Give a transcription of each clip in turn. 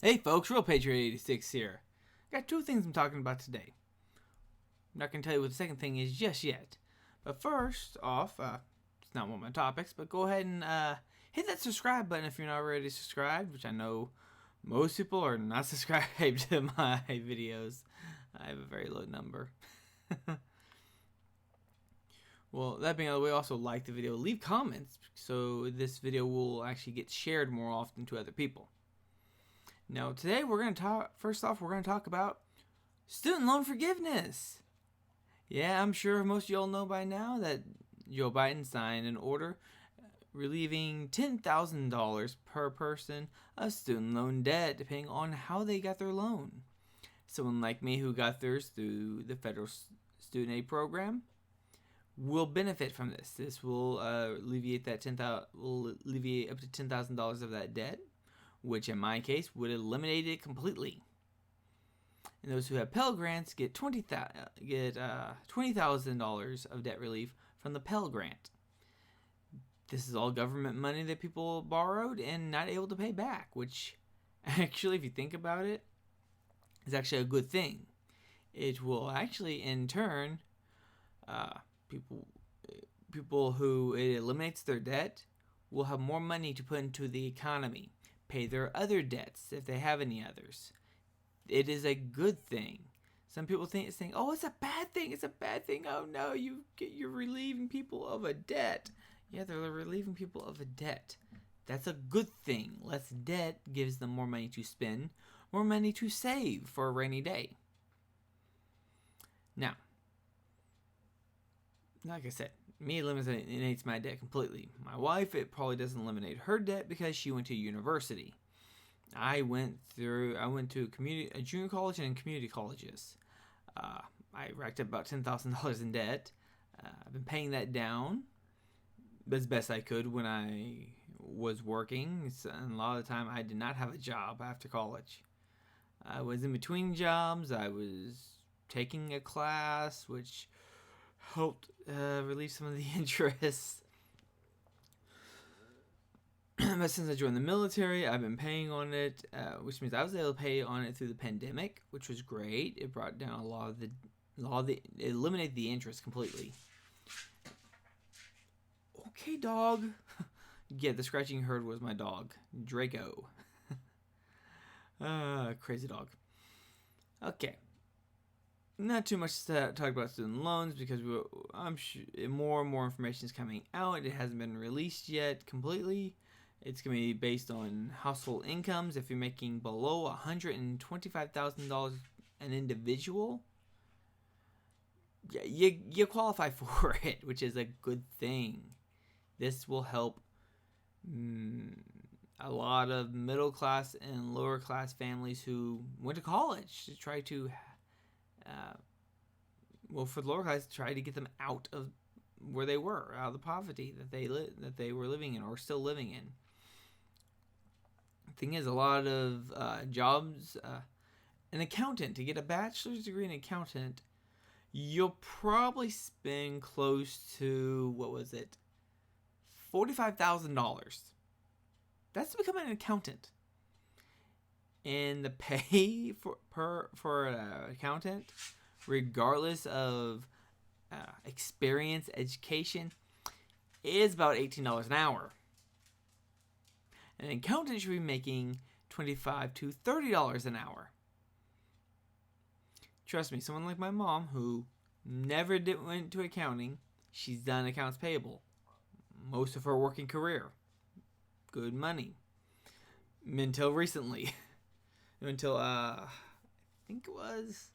Hey folks, Real Patriot 86 here. Got two things I'm talking about today. I'm not going to tell you what the second thing is just yet. But first off, it's not one of my topics, but go ahead and hit that subscribe button if you're not already subscribed, which I know most people are not subscribed to my videos. I have a very low number. Well, that being out of the way, also like the video, leave comments, so this video will actually get shared more often to other people. Now, today we're going to talk, first off, we're going to talk about student loan forgiveness. Yeah, I'm sure most of y'all know by now that Joe Biden signed an order relieving $10,000 per person of student loan debt, depending on how they got their loan. Someone like me who got theirs through the federal student aid program will benefit from this. This will alleviate up to $10,000 of that debt, which in my case would eliminate it completely. And those who have Pell Grants get $20,000 of debt relief from the Pell Grant. This is all government money that people borrowed and not able to pay back, which actually, if you think about it, is actually a good thing. It will actually, in turn, people who it eliminates their debt will have more money to put into the economy, pay their other debts if they have any others. It is a good thing. Some people think oh, it's a bad thing. It's a bad thing. Oh no, you're relieving people of a debt. Yeah, they're relieving people of a debt. That's a good thing. Less debt gives them more money to spend, more money to save for a rainy day. Now, like I said, me eliminates my debt completely. My wife, it probably doesn't eliminate her debt because she went to university. I went to a junior college and community colleges. I racked up about $10,000 in debt. I've been paying that down as best I could when I was working. And a lot of the time, I did not have a job after college. I was in between jobs. I was taking a class, which helped relieve some of the interest. But since I joined the military, I've been paying on it, which means I was able to pay on it through the pandemic, which was great. It brought down it eliminated the interest completely. Okay, dog. Yeah, the scratching you heard was my dog, Draco. Crazy dog. Okay. Not too much to talk about student loans because I'm sure more and more information is coming out. It hasn't been released yet completely. It's going to be based on household incomes. If you're making below $125,000 an individual, you qualify for it, which is a good thing. This will help a lot of middle class and lower class families who went to college to try to for the lower class, try to get them out of where they were, out of the poverty that they were living in or still living in. The thing is, a lot of jobs, an accountant, to get a bachelor's degree in accountant, you'll probably spend close to, $45,000. That's to become an accountant. And the pay for an accountant, regardless of experience, education, is about $18 an hour. An accountant should be making $25 to $30 an hour. Trust me, someone like my mom, who never went to accounting, she's done accounts payable most of her working career. Good money. Until recently. Until, I think it was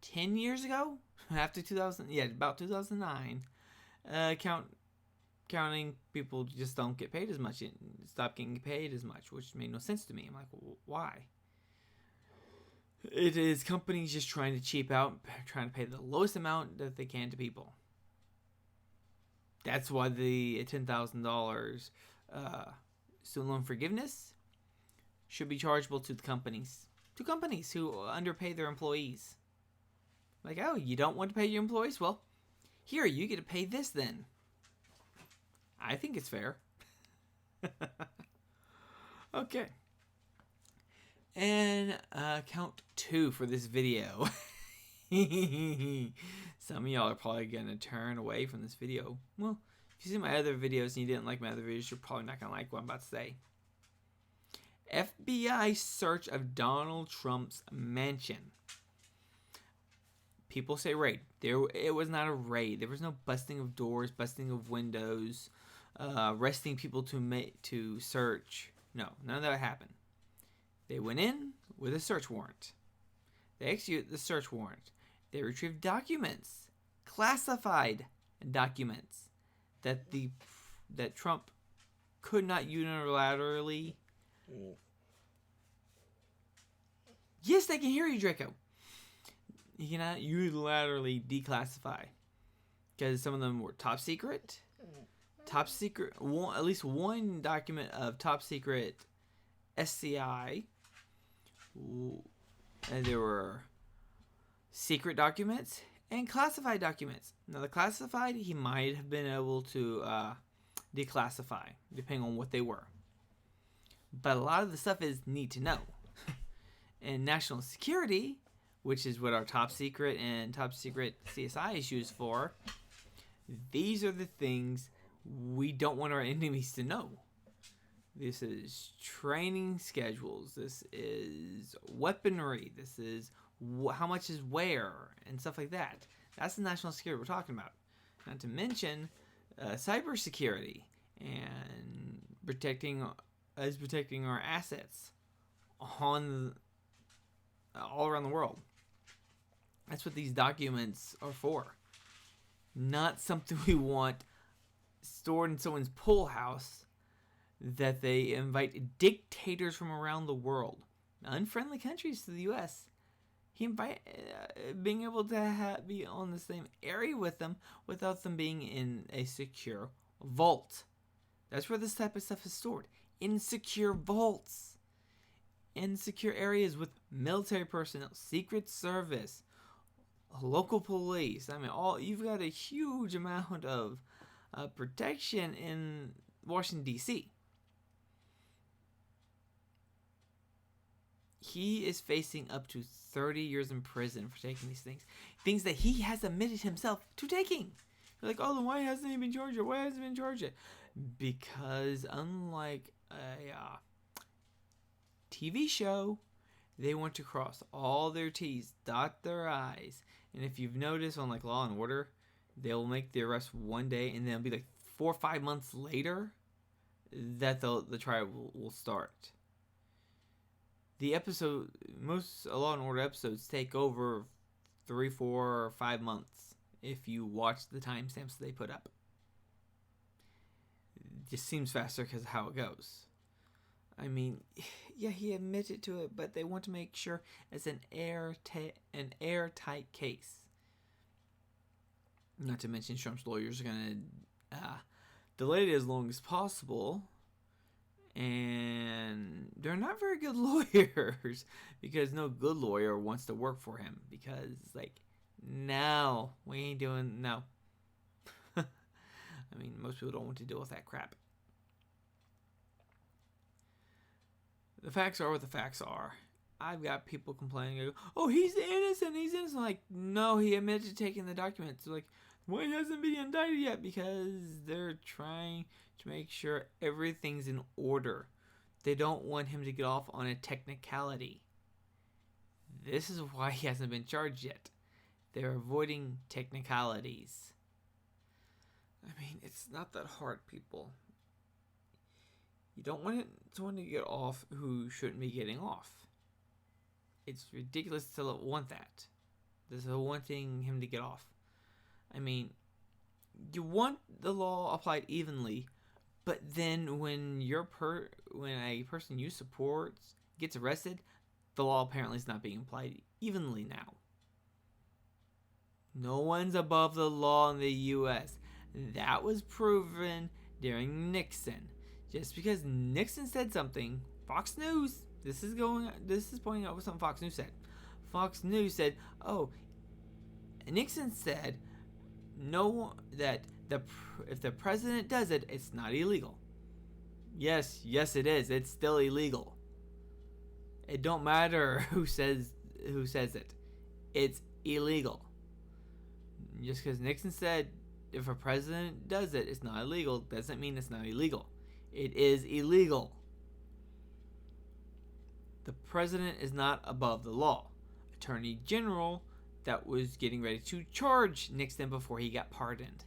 10 years ago? After 2000, about 2009. Accounting people just don't get paid as much. Stop getting paid as much, which made no sense to me. I'm like, why? It is companies just trying to cheap out, trying to pay the lowest amount that they can to people. That's why the $10,000 student loan forgiveness should be chargeable to the companies. To companies who underpay their employees. Like, oh, you don't want to pay your employees? Well, here, you get to pay this then. I think it's fair. Okay. And count 2 for this video. Some of y'all are probably going to turn away from this video. Well, if you see my other videos and you didn't like my other videos, you're probably not going to like what I'm about to say. FBI search of Donald Trump's mansion. People say raid. It was not a raid. There was no busting of doors, busting of windows, arresting people to search. No, none of that happened. They went in with a search warrant. They executed the search warrant. They retrieved documents, classified documents, that Trump could not unilaterally. Yes, they can hear you, Draco. He cannot unilaterally declassify because some of them were top secret. Top secret. At least one document of top secret SCI. And there were secret documents and classified documents. Now, the classified, he might have been able to declassify, depending on what they were. But a lot of the stuff is need to know. And national security, which is what our top secret and top secret CSI is used for, these are the things we don't want our enemies to know. This is training schedules. This is weaponry. This is how much is where and stuff like that. That's the national security we're talking about. Not to mention cybersecurity and protecting our assets all around the world. That's what these documents are for. Not something we want stored in someone's pool house that they invite dictators from around the world, unfriendly countries to the U.S. Being able to be on the same area with them without them being in a secure vault. That's where this type of stuff is stored. In secure vaults. In secure areas with military personnel, Secret Service, local police. I mean, you've got a huge amount of protection in Washington, D.C. He is facing up to 30 years in prison for taking these things. Things that he has admitted himself to taking. You're like, oh, then why hasn't he been charged yet? Why hasn't he been charged yet? Because unlike a TV show, they want to cross all their T's, dot their I's. And if you've noticed on like Law and Order, they'll make the arrest one day and then it'll be like 4 or 5 months later that the trial will start. Most Law and Order episodes take over 3, 4, or 5 months if you watch the timestamps they put up. It just seems faster because of how it goes. I mean, yeah, he admitted to it, but they want to make sure it's an airtight case. Not to mention Trump's lawyers are going to delay it as long as possible. And they're not very good lawyers because no good lawyer wants to work for him because it's like, no, we ain't doing, no. I mean, most people don't want to deal with that crap. The facts are what the facts are. I've got people complaining, oh, he's innocent, he's innocent. Like, no, he admitted to taking the documents. Like, why hasn't been indicted yet? Because they're trying to make sure everything's in order. They don't want him to get off on a technicality. This is why he hasn't been charged yet. They're avoiding technicalities. I mean, it's not that hard, people. You don't want someone to get off who shouldn't be getting off. It's ridiculous to want that. There's a wanting him to get off. I mean, you want the law applied evenly, but then when when a person you support gets arrested, the law apparently is not being applied evenly now. No one's above the law in the U.S. That was proven during Nixon. Just because Nixon said something, Fox News, this is pointing out what something Fox News said. Fox News said, oh, Nixon said, no, that if the president does it, it's not illegal. Yes, it is. It's still illegal. It don't matter who says it. It's illegal. Just because Nixon said if a president does it, it's not illegal, doesn't mean it's not illegal. It is illegal. The president is not above the law. Attorney General that was getting ready to charge Nixon before he got pardoned.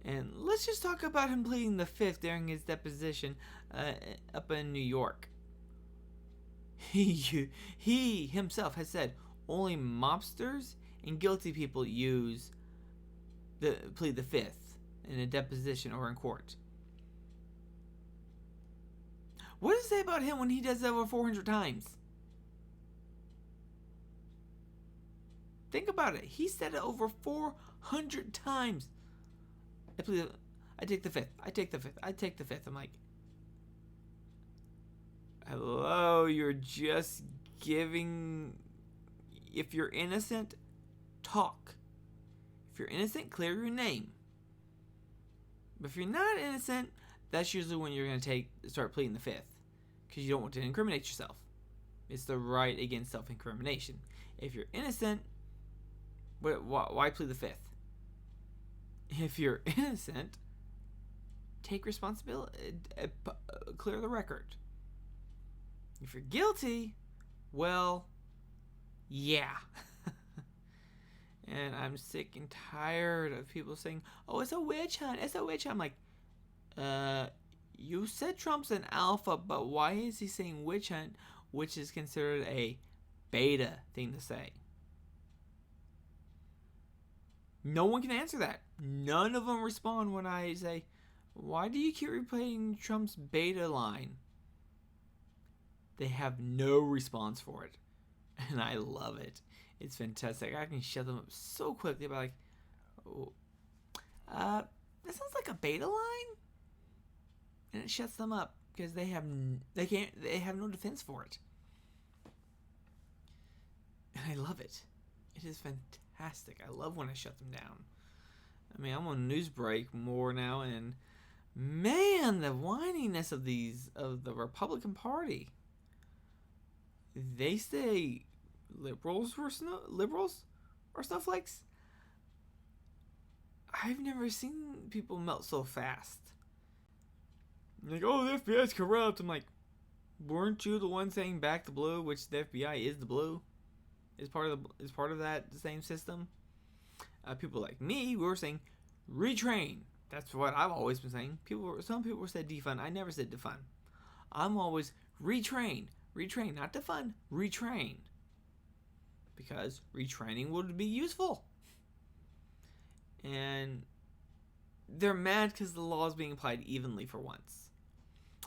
And let's just talk about him pleading the fifth during his deposition up in New York. He himself has said only mobsters and guilty people plead the fifth in a deposition or in court. What does it say about him when he does it over 400 times? Think about it. He said it over 400 times. I take the fifth. I take the fifth. I take the fifth. I'm like, hello, you're just giving. If you're innocent, talk. If you're innocent, clear your name. But if you're not innocent, that's usually when you're going to start pleading the fifth, because you don't want to incriminate yourself. It's the right against self-incrimination. If you're innocent, why plead the fifth? If you're innocent, take responsibility, clear the record. If you're guilty, well, yeah. And I'm sick and tired of people saying, oh, it's a witch hunt, it's a witch hunt. I'm like, you said Trump's an alpha, but why is he saying witch hunt, which is considered a beta thing to say? No one can answer that. None of them respond when I say, why do you keep replaying Trump's beta line? They have no response for it. And I love it. It's fantastic. I can shut them up so quickly by like, oh, that sounds like a beta line? And it shuts them up because they have no defense for it. And I love it. It is fantastic. I love when I shut them down. I mean, I'm on Newsbreak more now, and man, the whininess of the Republican Party. They say liberals are snowflakes. I've never seen people melt so fast. Like, oh, the FBI is corrupt. I'm like, weren't you the one saying back the blue, which the FBI is the blue? Is part of that same system? People like me were saying retrain. That's what I've always been saying. Some people said defund. I never said defund. I'm always retrain, not defund, retrain. Because retraining would be useful. And they're mad because the law is being applied evenly for once.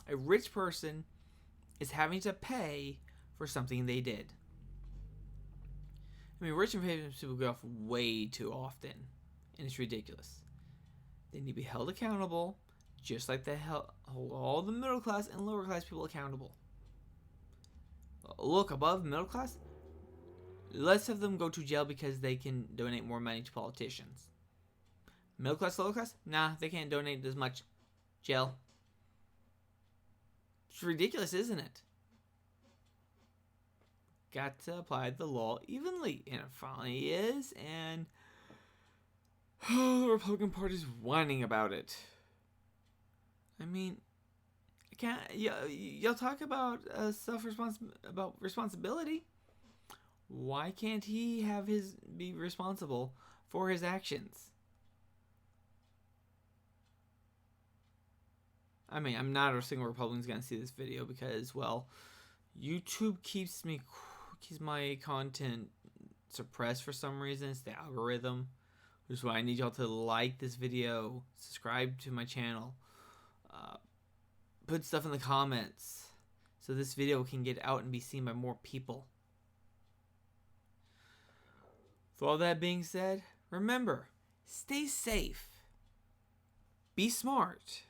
A rich person is having to pay for something they did. I mean, rich and famous people get off way too often, and it's ridiculous. They need to be held accountable, just like they hold all the middle class and lower class people accountable. Look, above middle class, let's have them go to jail because they can donate more money to politicians. Middle class, lower class, nah, they can't donate as much. Jail. It's ridiculous, isn't it? Got to apply the law evenly, and it finally is, and the Republican Party's whining about it. I mean, y'all talk about responsibility. Why can't he be responsible for his actions? I mean, I'm not a single Republican's gonna see this video because, well, YouTube keeps my content suppressed for some reason. It's the algorithm. Which is why I need y'all to like this video, subscribe to my channel, put stuff in the comments so this video can get out and be seen by more people. With all that being said, remember, stay safe, be smart,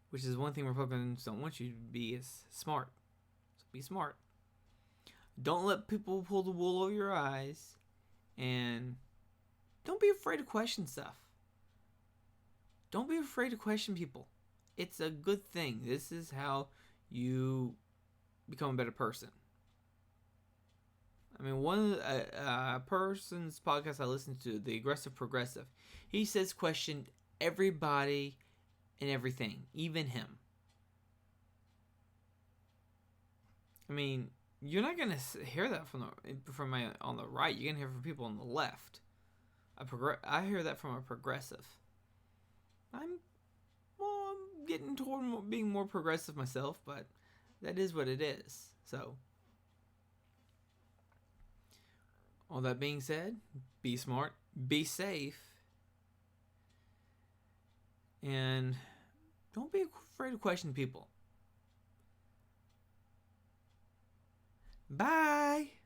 which is one thing Republicans don't want you to be, is smart. So be smart. Don't let people pull the wool over your eyes, and don't be afraid to question stuff. Don't be afraid to question people. it's a good thing. This is how you become a better person. I mean, one person's podcast I listened to, the Aggressive Progressive, he says question everybody and everything, even him. I mean, you're not gonna hear that from my on the right. You're gonna hear from people on the left. I hear that from a progressive. I'm getting toward being more progressive myself, but that is what it is. So, all that being said, be smart, be safe, and don't be afraid to question people. Bye!